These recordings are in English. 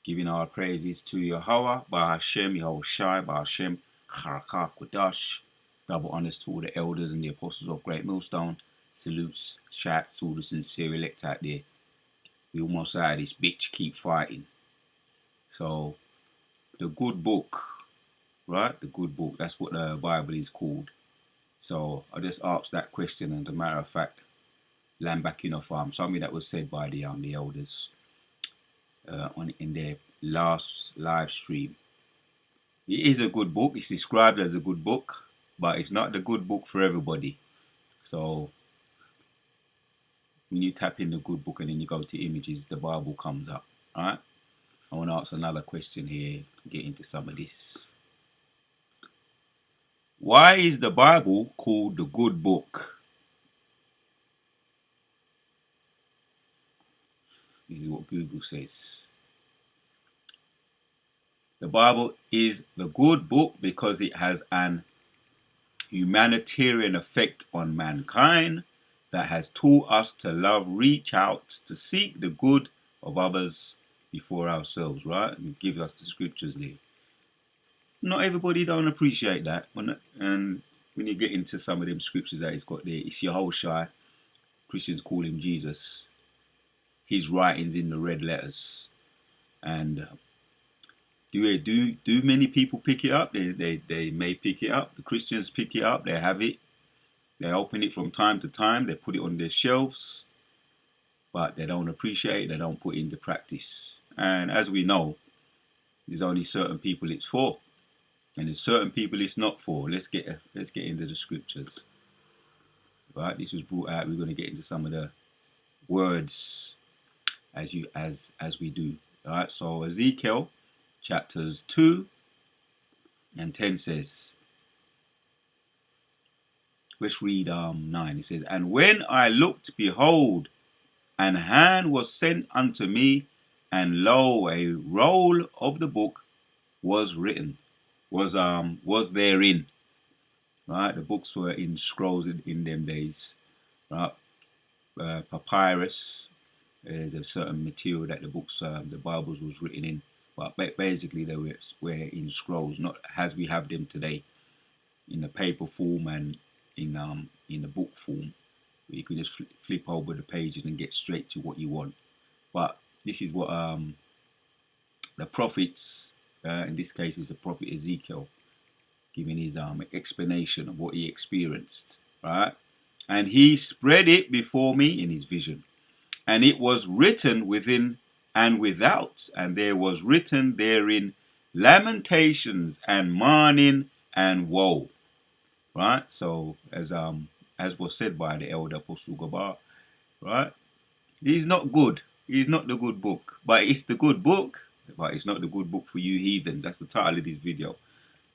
Giving our praises to Yahweh, Bahashem, Yahushai, Bahashem, Charakah, Kodash. Double honors to all the elders and the apostles of Great Millstone. Salutes, shouts to all the sincere elect out there. We almost out of this bitch, keep fighting. So, the good book, right? The good book, that's what the Bible is called. So, I just asked that question, and as a matter of fact, land back in something that was said by the elders in their last live stream. It is a good book. It's described as a good book, but it's not the good book for everybody. So when you tap in the good book and then you go to images, the Bible comes up. All right. I want to ask another question here. Get into some of this. Why is the Bible called the good book? This is what Google says. The Bible is the good book because it has an humanitarian effect on mankind that has taught us to love, reach out, to seek the good of others before ourselves, right? And give us the scriptures there. Not everybody don't appreciate that. And when you get into some of them scriptures that he's got there, it's Yahushai. Christians call him Jesus. His writings in the red letters. And do many people pick it up? They may pick it up. The Christians pick it up. They have it. They open it from time to time. They put it on their shelves. But they don't appreciate it. They don't put it into practice. And as we know, there's only certain people it's for. And there's certain people it's not for. Let's get into the scriptures. Right? This was brought out. We're going to get into some of the words as we do. All right. So Ezekiel chapters 2 and 10 says, let's read 9. It says, and when I looked, behold, an hand was sent unto me, and lo, a roll of the book was written, was therein. Right, the books were in scrolls in them days. Right, papyrus. There's a certain material that the books, the Bibles was written in, but basically they were in scrolls, not as we have them today, in the paper form and in the book form. You could just flip over the pages and get straight to what you want. But this is what the prophets, in this case, is the prophet Ezekiel, giving his explanation of what he experienced, right? And he spread it before me in his vision, and it was written within and without, and there was written therein lamentations and mourning and woe, right? So as was said by the elder Apostle Gabar, right? He's not good. He's not the good book, but it's the good book. But it's not the good book for you heathens. That's the title of this video.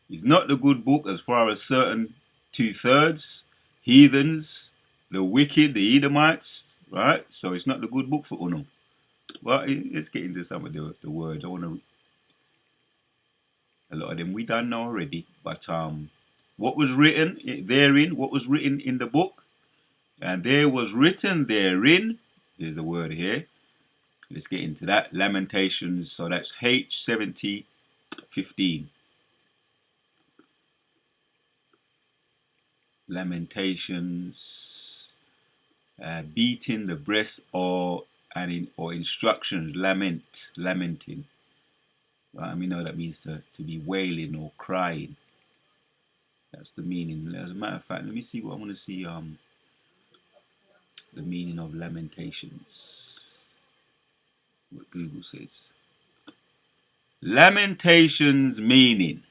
It's not the good book as far as certain 2/3 heathens, the wicked, the Edomites, right? So it's not the good book for Uno. Well, let's get into some of the words. I want to. A lot of them we done know already, but what was written therein? What was written in the book? And there was written therein. Here's a word here. Let's get into that. Lamentations. So that's H70:15. Lamentations. Beating the breast or instructions. Lamenting. Right? We know that means to be wailing or crying. That's the meaning. As a matter of fact, let me see what I want to see. The meaning of lamentations. What Google says. Lamentations meaning.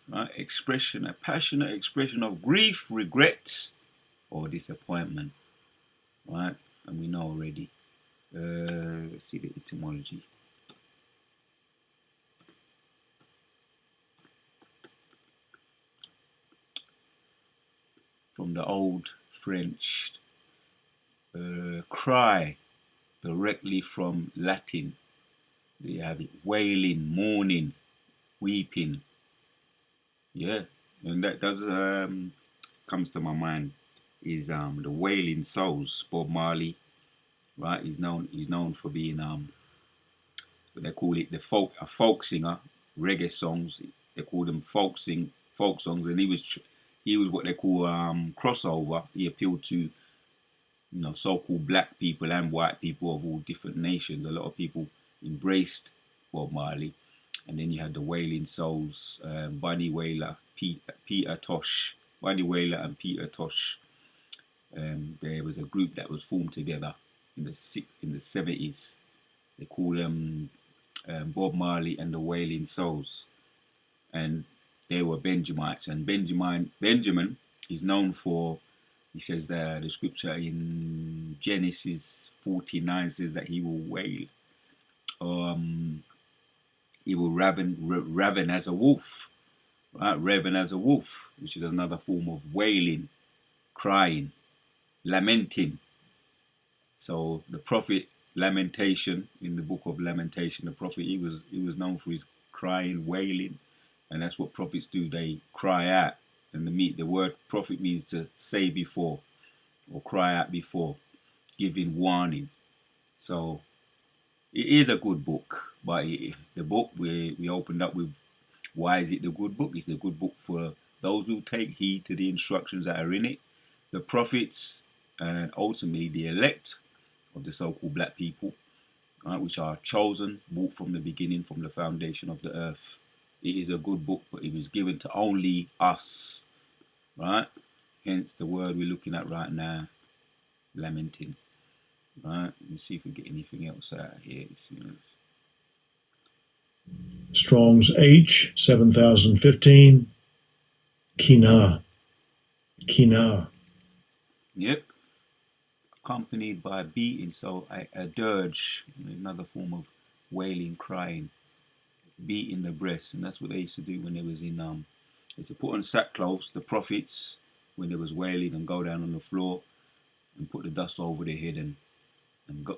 Right? Expression, a passionate expression of grief, regret, or disappointment. Right? And we know already. Let's see the etymology. From the old French, cry, directly from Latin. They have it wailing, mourning, weeping. Yeah, and that does comes to my mind is the Wailing Souls, Bob Marley, right? He's known for being what they call it, a folk singer, reggae songs. They call them folk songs, and he was what they call crossover. He appealed to so-called black people and white people of all different nations. A lot of people embraced Bob Marley, and then you had the Wailing Souls, Bunny Wailer, Peter Tosh, Bunny Wailer and Peter Tosh. There was a group that was formed together in the 70s. They call them Bob Marley and the Wailing Souls, and they were Benjamites. And Benjamin is known for, he says that the scripture in Genesis 49 says that he will wail, he will raven as a wolf, right? Raven as a wolf, which is another form of wailing, crying, lamenting. So the prophet Lamentation, in the book of Lamentation, the prophet, he was known for his crying, wailing, and that's what prophets do. They cry out, and the word prophet means to say before or cry out before, giving warning. So it is a good book, but the book we opened up with, why is it the good book? It's a good book for those who take heed to the instructions that are in it, the prophets, and ultimately the elect of the so-called black people, right, which are chosen, bought from the beginning, from the foundation of the earth. It is a good book, but it was given to only us, right? Hence the word we're looking at right now, lamenting. Right? Let's see if we get anything else out here. Strong's H 7015. Kina. Yep. Accompanied by beating, so a dirge, another form of wailing, crying, beating the breast, and that's what they used to do when they was in they used to put on sackcloths, the prophets, when they was wailing, and go down on the floor and put the dust over their head and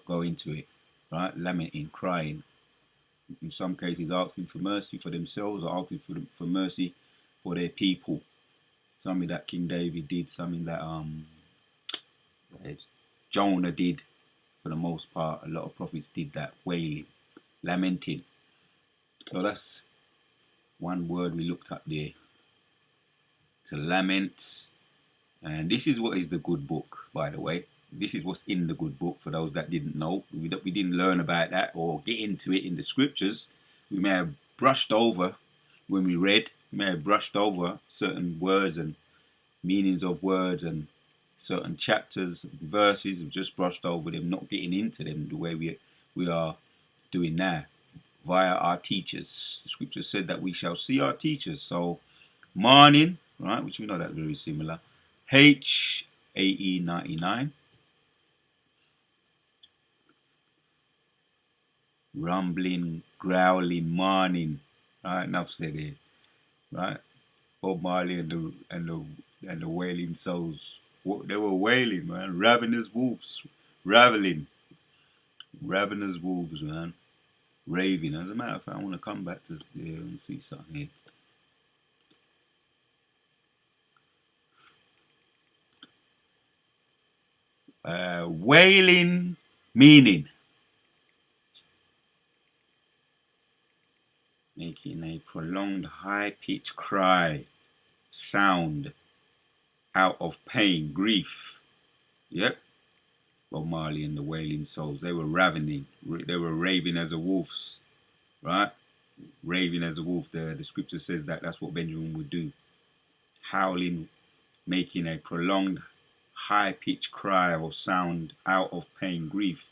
go into it, right? Lamenting, crying. In some cases, asking for mercy for themselves or asking for mercy for their people. Something that King David did, something that Jonah did. For the most part, a lot of prophets did that, wailing, lamenting. So that's one word we looked at there, to lament. And this is what is the good book, by the way. This is what's in the good book for those that didn't know. We didn't learn about that or get into it in the scriptures. We may have brushed over when we read, we may have brushed over certain words and meanings of words and certain chapters, verses, we've just brushed over them, not getting into them the way we are doing now via our teachers. The scripture said that we shall see our teachers. So morning, right, which we know that's very similar. HAE 99. Rumbling, growling, morning. Right, enough said here. Right? Bob Marley and the Wailing Souls. They were wailing, man. Ravenous wolves. Raveling. Ravenous wolves, man. Raving. As a matter of fact, I want to come back to this there and see something here. Wailing meaning. Making a prolonged high-pitched cry, sound, out of pain, grief. Yep. Bob Marley and the Wailing Souls. They were ravening. They were raving as a wolves. Right? Raving as a wolf. The scripture says that that's what Benjamin would do. Howling, making a prolonged high-pitched cry or sound out of pain, grief.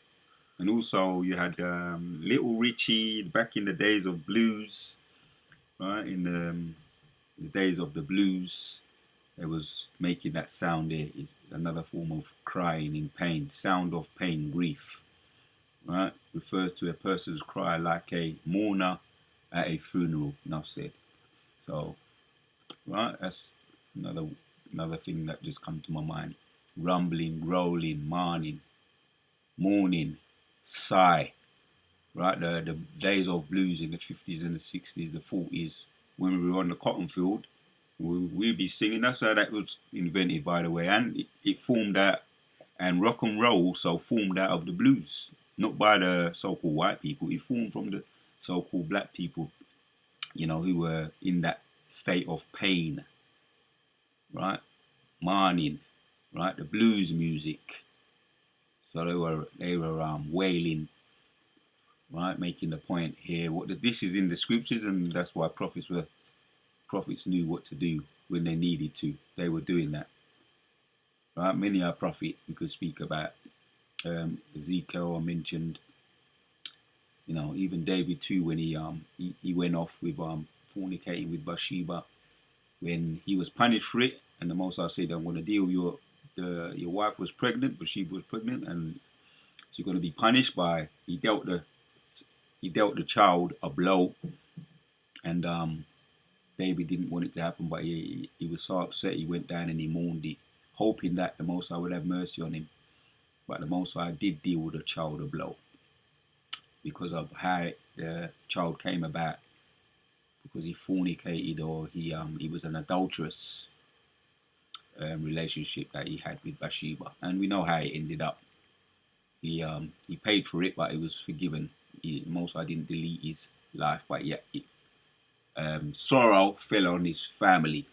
And also you had Little Richie back in the days of blues, right? In the days of the blues, it was making that sound there. Is another form of crying in pain, sound of pain, grief, right? Refers to a person's cry like a mourner at a funeral, enough said. So, right, that's another thing that just come to my mind. Rumbling, growling, mourning, sigh, right? The days of blues in the 50s and the 60s, the 40s, when we were on the cotton field, we'd be singing. That's how that was invented, by the way, and it formed out And rock and roll also formed out of the blues, not by the so-called white people. It formed from the so-called black people, who were in that state of pain, right? Mourning, right? The blues music. So they were wailing, right? Making the point here. This is in the scriptures, and that's why prophets knew what to do when they needed to. They were doing that, right? Many a prophet we could speak about. Ezekiel I mentioned, even David too, when he went off with fornicating with Bathsheba, when he was punished for it, and the Most High said, "I'm going to deal with your wife was pregnant, Bathsheba was pregnant, and she's going to be punished by." He dealt the child a blow, and David didn't want it to happen, but he was so upset he went down and he mourned it, hoping that the Most High would have mercy on him. But the Most High did deal with the child a blow because of how the child came about, because he fornicated, or he was an adulterous relationship that he had with Bathsheba, and we know how it ended up. He paid for it, but it was forgiven. Most High didn't delete his life, but yet sorrow fell on his family,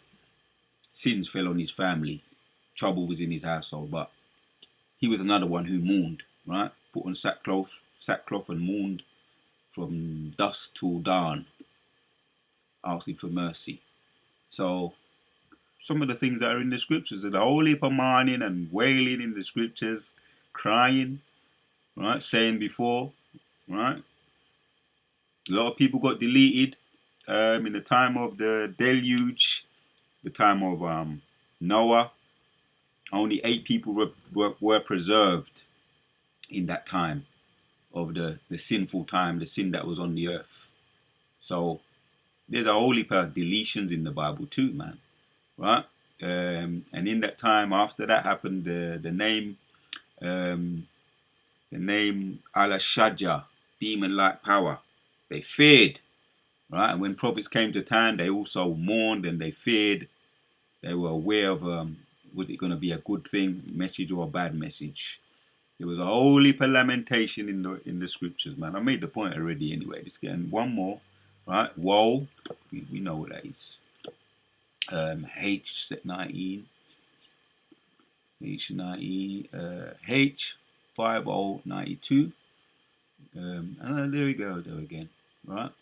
sins fell on his family, trouble was in his household, but he was another one who mourned, right? Put on sackcloth and mourned from dusk till dawn, asking for mercy. So some of the things that are in the scriptures are the whole heap of mourning and wailing in the scriptures, crying, right? Saying before, right? A lot of people got deleted in the time of the deluge, the time of Noah. Only 8 people were preserved in that time of the sinful time, the sin that was on the earth. So there's a whole heap of deletions in the Bible too, man, right? And in that time, after that happened, the name Al-Shajja, demon-like power, they feared, right? And when prophets came to town, they also mourned and they feared. They were aware of was it going to be a good thing, message, or a bad message. There was a whole heap of lamentation in the scriptures, man. I made the point already anyway. Just getting one more, right? Woe, we know what that is. H19, H5092. And there we go, there again, right?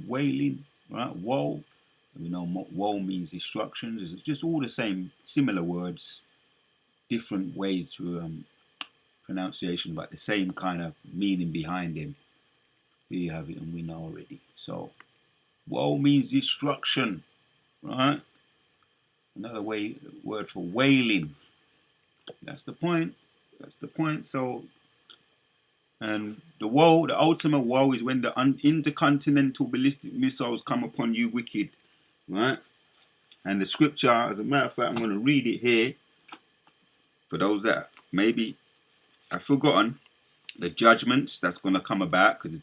Wailing, right? Woe. We know woe means destruction. It's just all the same, similar words, different ways to pronunciation, but the same kind of meaning behind them. Here you have it, and we know already. So, woe means destruction, right? Another word for wailing. That's the point. That's the point. So, and the woe, the ultimate woe, is when the intercontinental ballistic missiles come upon you, wicked, right? And the scripture, as a matter of fact, I'm going to read it here for those that maybe have forgotten the judgments that's going to come about, because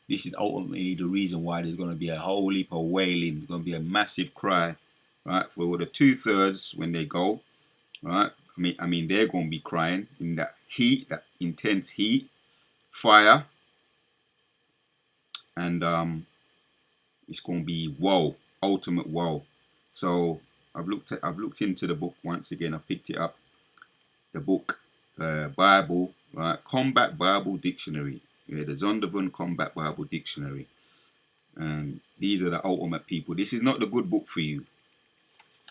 this is ultimately the reason why there's going to be a whole heap of wailing. There's going to be a massive cry, right? For the 2/3 when they go, right? I mean, they're going to be crying in that heat, that intense heat, fire, and it's going to be woe, ultimate woe. So I've looked into the book once again. I've picked it up, the book Bible, right? Combat Bible Dictionary. Yeah, the Zondervan Combat Bible Dictionary. And these are the ultimate people. This is not the good book for you,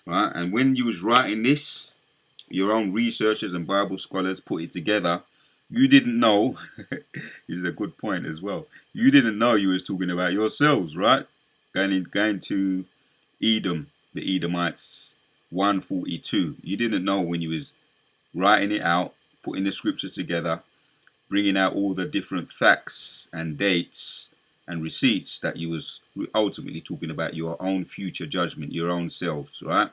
right? And when you was writing this, your own researchers and Bible scholars put it together. You didn't know. This is a good point as well. You didn't know you was talking about yourselves, right? Going to Edom, the Edomites, 142. You didn't know when you was writing it out, putting the scriptures together, bringing out all the different facts and dates and receipts, that you was ultimately talking about your own future judgment, your own selves, right?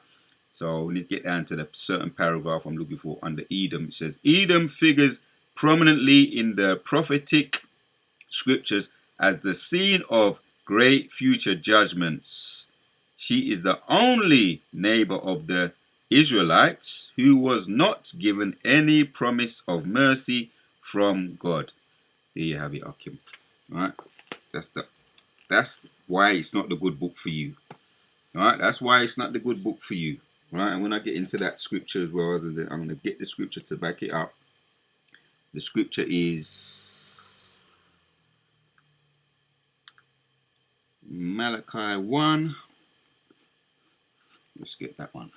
So let's get down to the certain paragraph I'm looking for under Edom. It says, Edom figures prominently in the prophetic scriptures as the scene of great future judgments. She is the only neighbor of the Israelites who was not given any promise of mercy from God. There you have it, Akim. Right? That's why it's not the good book for you. Right? That's why it's not the good book for you. Right? And when I get into that scripture as well, I'm going to get the scripture to back it up. The scripture is Malachi 1. Let's get that one.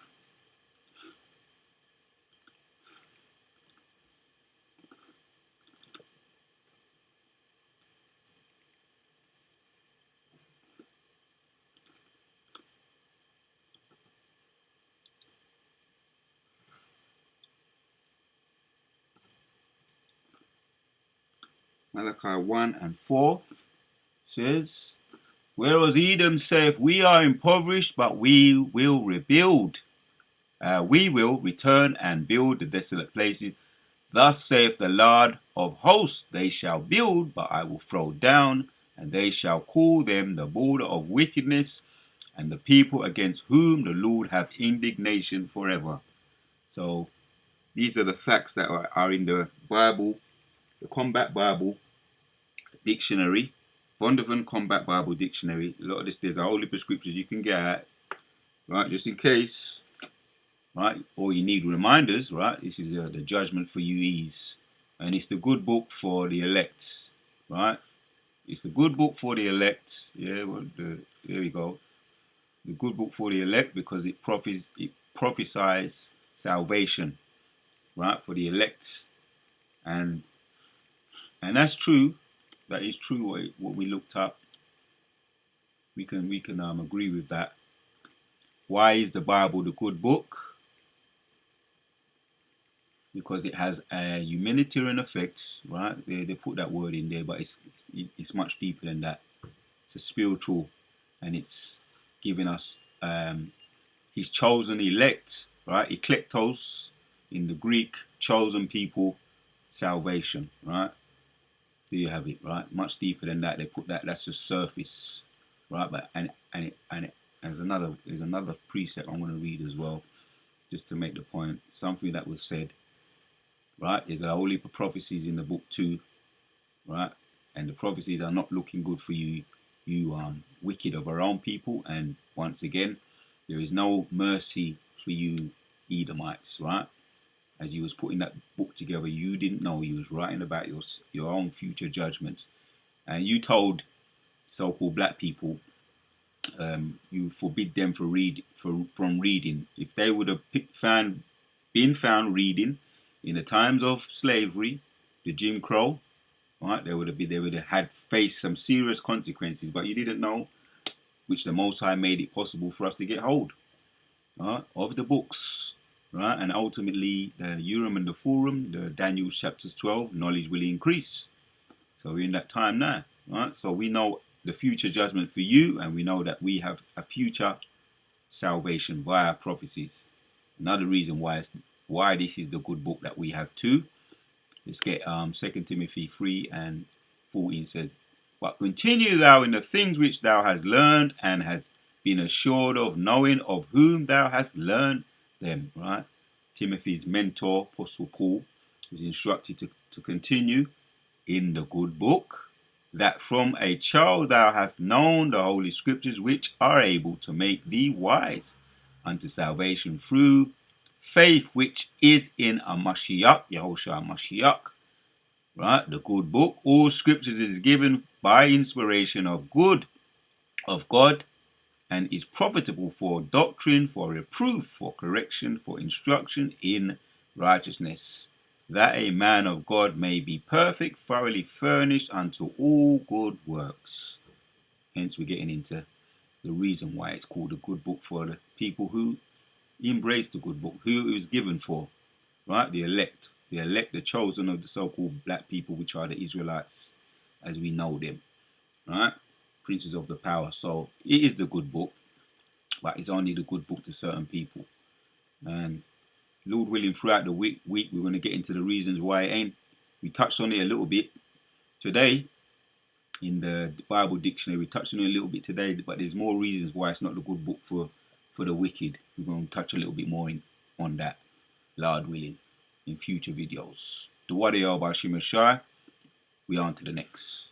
Malachi 1 and 4 says, whereas Edom saith, we are impoverished, but we will rebuild. We will return and build the desolate places. Thus saith the Lord of hosts, they shall build, but I will throw down, and they shall call them the border of wickedness, and the people against whom the Lord have indignation forever. So these are the facts that are in the Bible, the Combat Bible Dictionary, Vondervan Combat Bible Dictionary. A lot of this, there's a whole heap of scriptures you can get at, right, just in case, right, or you need reminders, right. This is the judgment for you is, and it's the good book for the elect, right. It's the good book for the elect. Yeah, well, there we go. The good book for the elect, because it prophesies salvation, right, for the elect, and that's true. That is true. What we looked up, we can agree with that. Why is the Bible the good book? Because it has a humanitarian effect, right? They put that word in there, but it's much deeper than that. It's a spiritual, and it's giving us his chosen elect, right? Eklektos in the Greek, chosen people, salvation, right? There you have it, right? Much deeper than that. They put that. That's the surface, right? But and there's another precept I'm going to read as well, just to make the point. Something that was said, right? There's a whole heap of prophecies in the book too, right? And the prophecies are not looking good for you, wicked of our own people. And once again, there is no mercy for you, Edomites, right? As you was putting that book together, you didn't know you was writing about your own future judgments, and you told so-called black people, you forbid them from reading. If they would have been found reading in the times of slavery, the Jim Crow, right? They would have had faced some serious consequences. But you didn't know, which the Most High made it possible for us to get hold, right, of the books, right? And ultimately, the Urim and the Thummim, the Daniel chapters 12, knowledge will increase. So we're in that time now, right? So we know the future judgment for you, and we know that we have a future salvation via prophecies. Another reason why this is the good book that we have too. Let's get 2 Timothy 3 and 14 says, but continue thou in the things which thou hast learned and hast been assured of, knowing of whom thou hast learned them, right? Timothy's mentor, Apostle Paul, was instructed to continue in the good book, that from a child thou hast known the holy scriptures, which are able to make thee wise unto salvation through faith which is in a Mashiach, Yahushua Mashiach, right? The good book. All scriptures is given by inspiration of God, and is profitable for doctrine, for reproof, for correction, for instruction in righteousness, that a man of God may be perfect, thoroughly furnished unto all good works. Hence we're getting into the reason why it's called a good book, for the people who embrace the good book, who it was given for, right? The elect, the chosen of the so-called black people, which are the Israelites as we know them, right? Princes of the power. So it is the good book, but it's only the good book to certain people. And Lord willing, throughout the week we're going to get into the reasons why it ain't. We touched on it a little bit today in the Bible dictionary. We touched on it a little bit today, but there's more reasons why it's not the good book for the wicked. We're going to touch a little bit more on that, Lord willing, in future videos. The Wadi Al Bashima Shai. We on to the next.